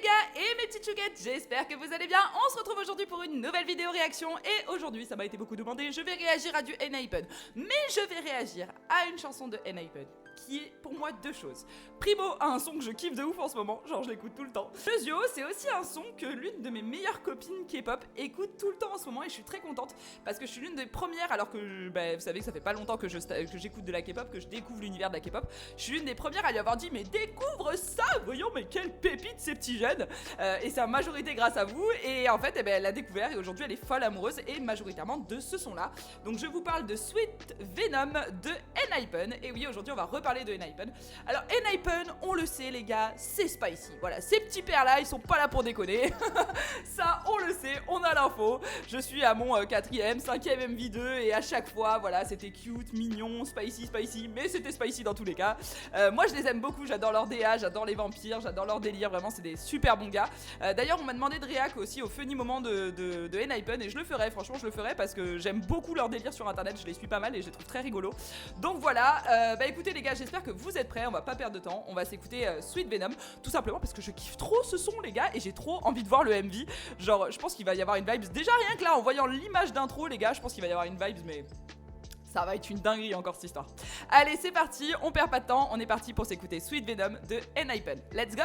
les gars et mes petites chouquettes, j'espère que vous allez bien. On se retrouve aujourd'hui pour une nouvelle vidéo réaction. Et aujourd'hui, ça m'a été beaucoup demandé, je vais réagir à du Enhypen. Mais je vais réagir à une chanson de Enhypen qui est pour moi deux choses. Primo, un son que je kiffe de ouf en ce moment, genre je l'écoute tout le temps. Deuxio, c'est aussi un son que l'une de mes meilleures copines K-pop écoute tout le temps en ce moment et je suis très contente parce que je suis l'une des premières, alors que vous savez que ça fait pas longtemps que j'écoute de la K-pop, que je découvre l'univers de la K-pop. Je suis l'une des premières à lui avoir dit mais découvre ça, voyons mais quelle pépite ces petits jeunes. Et c'est en majorité grâce à vous et en fait elle l'a découvert et aujourd'hui elle est folle amoureuse et majoritairement de ce son là. Donc je vous parle de Sweet Venom de Enhypen et oui aujourd'hui on va reparler de Enhypen. Alors Enhypen, on le sait les gars, c'est spicy. Voilà, ces petits pères là, ils sont pas là pour déconner. Ça, on le sait, on a l'info. Je suis à mon 4ème, 5ème MV2 et à chaque fois, voilà, c'était cute, mignon, spicy, mais c'était spicy dans tous les cas. Moi, je les aime beaucoup, j'adore leur DA, j'adore les vampires, j'adore leur délire, vraiment, c'est des super bons gars. D'ailleurs, on m'a demandé de réac aussi au funny moment de Enhypen et je le ferai, franchement, je le ferai parce que j'aime beaucoup leur délire sur internet, je les suis pas mal et je les trouve très rigolos. Donc voilà, écoutez les gars, j'espère que vous êtes prêts, on va pas perdre de temps, on va s'écouter Sweet Venom, tout simplement parce que je kiffe trop ce son les gars et j'ai trop envie de voir le MV. Genre je pense qu'il va y avoir une vibe, déjà rien que là en voyant l'image d'intro les gars, je pense qu'il va y avoir une vibe mais ça va être une dinguerie encore cette histoire. Allez c'est parti, on perd pas de temps, on est parti pour s'écouter Sweet Venom de Enhypen. Let's go!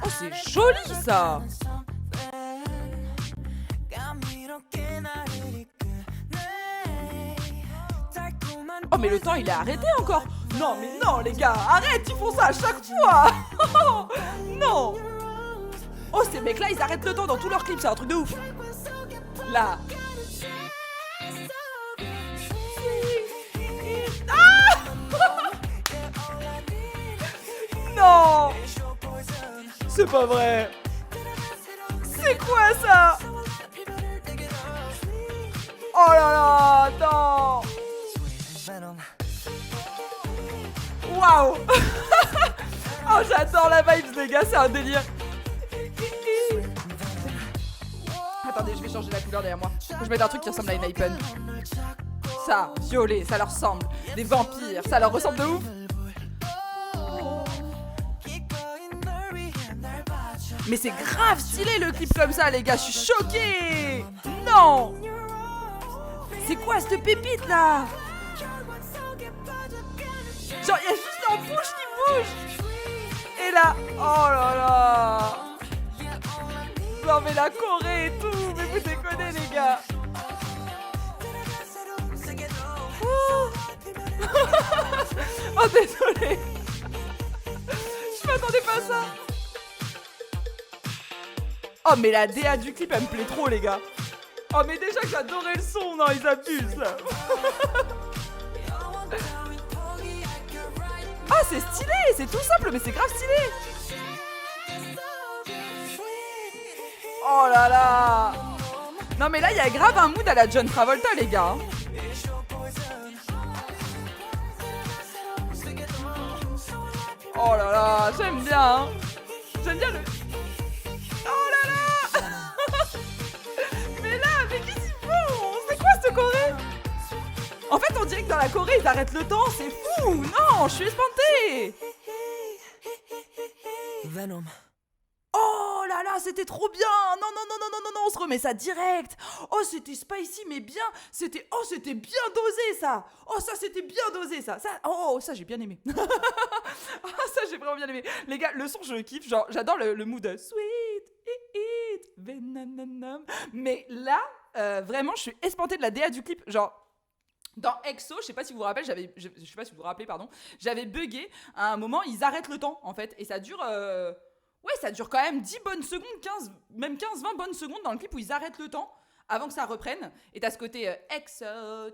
Oh c'est joli ça! Oh mais le temps il est arrêté encore. Non mais non les gars, arrête, ils font ça à chaque fois. Non. Oh ces mecs là ils arrêtent le temps dans tous leurs clips, c'est un truc de ouf. Là. Ah. Non. C'est pas vrai. C'est quoi ça? Oh là là, non. Waouh. Oh j'adore la vibe les gars, c'est un délire. Attendez, je vais changer la couleur derrière moi. Faut que je mette un truc qui ressemble à Enhypen. Ça, violet, ça leur ressemble. Des vampires, ça leur ressemble de ouf. Mais c'est grave stylé le clip comme ça les gars, je suis choquée. Non. C'est quoi cette pépite là? Genre il y a juste leur bouche qui bouge. Et là, oh là là. Non mais la Corée et tout, mais vous déconnez les gars. Oh, oh désolé. Je m'attendais pas à ça. Oh mais la DA du clip elle me plaît trop les gars. Oh mais déjà que j'adorais le son, non ils abusent là. Ah c'est stylé, c'est tout simple mais c'est grave stylé. Oh là là. Non mais là il y a grave un mood à la John Travolta les gars. Oh là là, j'aime bien hein. J'aime bien le... Oh là là. Mais là, mais qu'est-ce qu'ils font? C'est quoi cette Corée? En fait on dirait que dans la Corée ils arrêtent le temps, c'est fou. Non, je suis espantée. Venom. Oh là là, c'était trop bien. Non, non, non, non, non, non, non, on se remet ça direct. Oh, c'était spicy, mais bien. C'était bien dosé, ça. Oh, ça, c'était bien dosé, ça. Oh, ça, j'ai bien aimé. Oh, ça, j'ai vraiment bien aimé. Les gars, le son, je le kiffe. Genre, j'adore le mood Sweet It Venom. Mais là, vraiment, je suis espantée de la DA du clip. Genre... Dans EXO, je sais pas si vous vous rappelez, je sais pas si vous vous rappelez, pardon, j'avais bugué à un moment, ils arrêtent le temps en fait, et ça dure, ouais, ça dure quand même 10 bonnes secondes, 15, même 15-20 bonnes secondes dans le clip où ils arrêtent le temps avant que ça reprenne, et t'as ce côté EXO,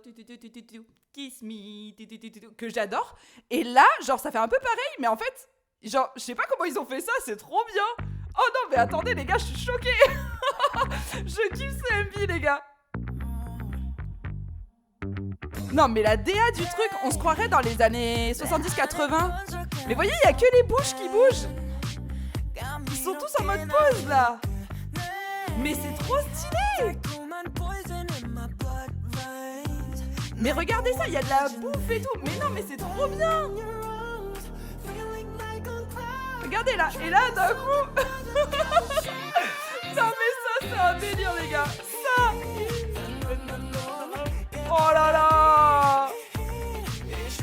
kiss me, que j'adore, et là, genre ça fait un peu pareil, mais en fait, genre, je sais pas comment ils ont fait ça, c'est trop bien. Oh non, mais attendez les gars, je suis choquée. Je kiffe ce MV les gars. Non mais la DA du truc, on se croirait dans les années 70-80. Mais voyez, il y a que les bouches qui bougent. Ils sont tous en mode pause là. Mais c'est trop stylé. Mais regardez ça, il y a de la bouffe et tout. Mais non, mais c'est trop bien. Regardez là, et là d'un coup. Non mais ça c'est un délire les gars. Ça. Oh là là.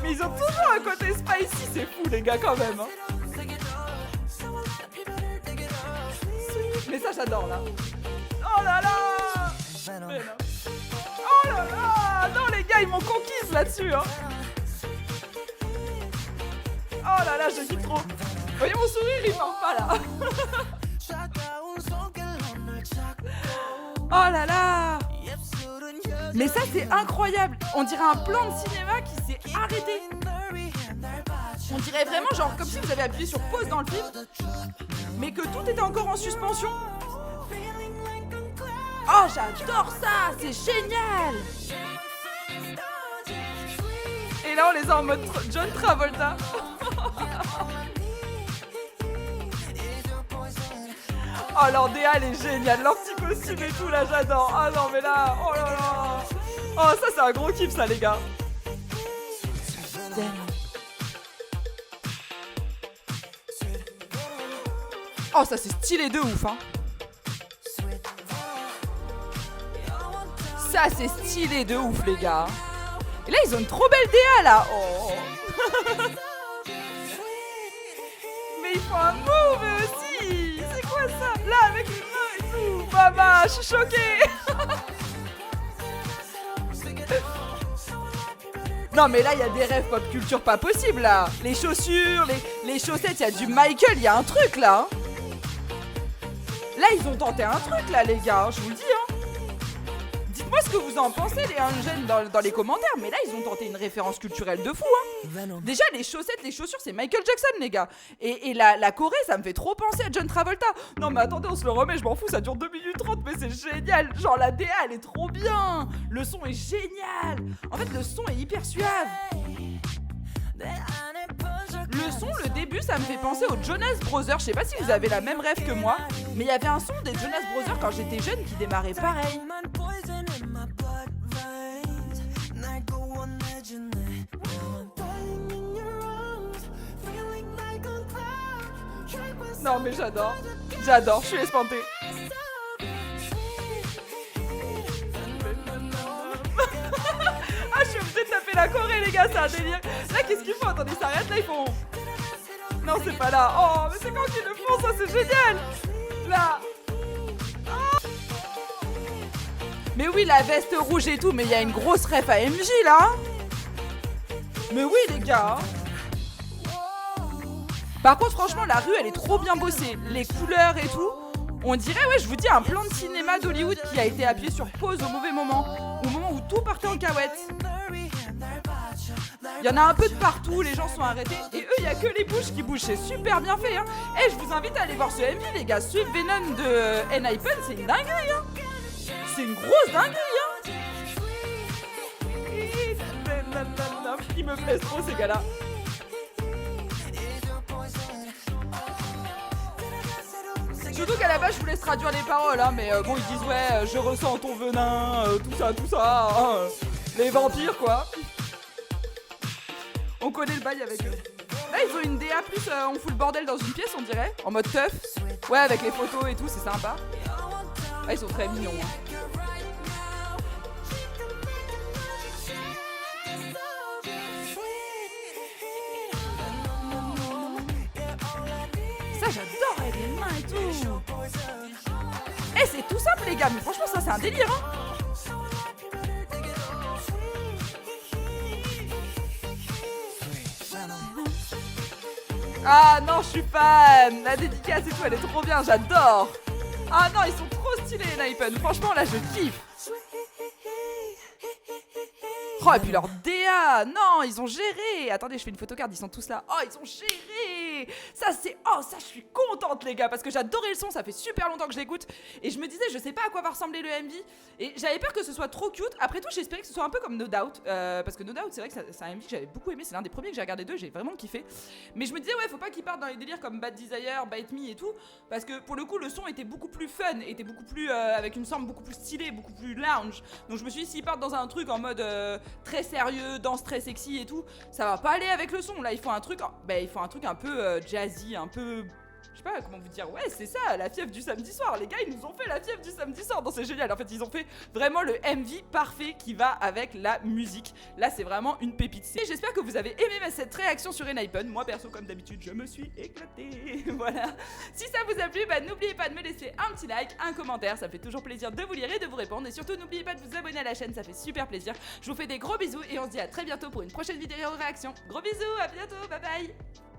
Mais ils ont toujours un côté spicy, c'est fou les gars quand même. Mais ça j'adore là. Oh là là. Mais non. Oh là là. Non les gars ils m'ont conquise là-dessus hein. Oh là là je kiffe trop. Voyez mon sourire il part pas là. Oh là là. Mais ça c'est incroyable. On dirait un plan de cinéma qui s'est arrêté. On dirait vraiment genre comme si vous avez appuyé sur pause dans le film, mais que tout était encore en suspension. Oh j'adore ça, c'est génial. Et là on les a en mode John Travolta. Oh leur DA elle est géniale, leur petit costume et tout là j'adore. Ah non mais là, oh là là. Oh ça c'est un gros kiff ça les gars. Oh ça c'est stylé de ouf hein. Ça c'est stylé de ouf les gars. Et là ils ont une trop belle DA là. Oh. Mais ils font un move aussi. C'est quoi ça? Là avec les mains et tout. Maman, je suis choquée. Non mais là il y a des rêves pop culture pas possible là. Les chaussures, les chaussettes, il y a du Michael, il y a un truc là. Là ils ont tenté un truc là les gars, je vous le dis hein. Dites-moi ce que vous en pensez les jeunes dans les commentaires. Mais là ils ont tenté une référence culturelle de fou hein. Déjà les chaussettes, les chaussures c'est Michael Jackson les gars. Et la Corée ça me fait trop penser à John Travolta. Non mais attendez on se le remet, je m'en fous, ça dure 2 minutes 30 mais c'est génial. Genre la DA elle est trop bien. Le son est génial. En fait le son est hyper suave. Le son, le début, ça me fait penser aux Jonas Brothers. Je sais pas si vous avez la même rêve que moi, mais il y avait un son des Jonas Brothers quand j'étais jeune qui démarrait pareil. Non mais j'adore, je suis espantée. Ah je suis obligée de taper la Corée les gars, c'est un délire. Là qu'est-ce qu'ils font? Attendez, ça arrête là, ils font... Non c'est pas là. Oh mais c'est quand qu'ils le font ça, c'est génial. Là. Oh. Mais oui la veste rouge et tout, mais il y a une grosse ref à MJ là. Mais oui les gars. Par contre franchement la rue elle est trop bien bossée. Les couleurs et tout. On dirait, ouais, je vous dis, un plan de cinéma d'Hollywood qui a été appuyé sur pause au mauvais moment. Au moment où tout partait en cahuète. Il y en a un peu de partout, les gens sont arrêtés. Et eux, il n'y a que les bouches qui bougent. C'est super bien fait, hein. Et je vous invite à aller voir ce MV, les gars. Suivre Venom de Enhypen, c'est une dinguerie, hein. C'est une grosse dinguerie, hein. Ils me plaisent trop, ces gars-là. Surtout qu'à la base je vous laisse traduire les paroles hein, mais bon ils disent ouais je ressens ton venin, tout ça hein, les vampires quoi. On connaît le bail avec eux. Là ils ont une DA plus on fout le bordel dans une pièce on dirait, en mode teuf. Ouais avec les photos et tout c'est sympa. Là ils sont très mignons hein. Ça j'adore avec les mains et tout. Eh c'est tout simple les gars, mais franchement ça c'est un délire hein. Ah non je suis fan. La dédicace et tout elle est trop bien, j'adore. Ah non ils sont trop stylés les Enhypen. Franchement là je kiffe. Oh et puis leur DA. Non ils ont géré. Attendez je fais une photocard, ils sont tous là. Oh ils ont géré. Ça c'est, oh ça je suis contente les gars, parce que j'adorais le son, ça fait super longtemps que je l'écoute, et je me disais je sais pas à quoi va ressembler le MV, et j'avais peur que ce soit trop cute. Après tout j'espérais que ce soit un peu comme No Doubt, parce que No Doubt c'est vrai que c'est un MV que j'avais beaucoup aimé, c'est l'un des premiers que j'ai regardé d'eux, j'ai vraiment kiffé. Mais je me disais ouais faut pas qu'ils partent dans les délires comme Bad Desire, Bite Me et tout, parce que pour le coup le son était beaucoup plus fun, était beaucoup plus avec une forme beaucoup plus stylée, beaucoup plus lounge. Donc je me suis dit s'ils partent dans un truc en mode très sérieux, danse très sexy et tout, ça va pas aller avec le son. Là il faut un truc, un peu jazzy, un peu, je sais pas comment vous dire, ouais c'est ça, la fièvre du samedi soir. Les gars ils nous ont fait la fièvre du samedi soir, donc c'est génial. En fait ils ont fait vraiment le MV parfait qui va avec la musique. Là c'est vraiment une pépite. Et j'espère que vous avez aimé cette réaction sur Enhypen. Moi perso comme d'habitude je me suis éclatée. Voilà. Si ça vous a plu, n'oubliez pas de me laisser un petit like, un commentaire, ça fait toujours plaisir de vous lire et de vous répondre. Et surtout n'oubliez pas de vous abonner à la chaîne, ça fait super plaisir. Je vous fais des gros bisous et on se dit à très bientôt pour une prochaine vidéo réaction. Gros bisous, à bientôt, bye bye.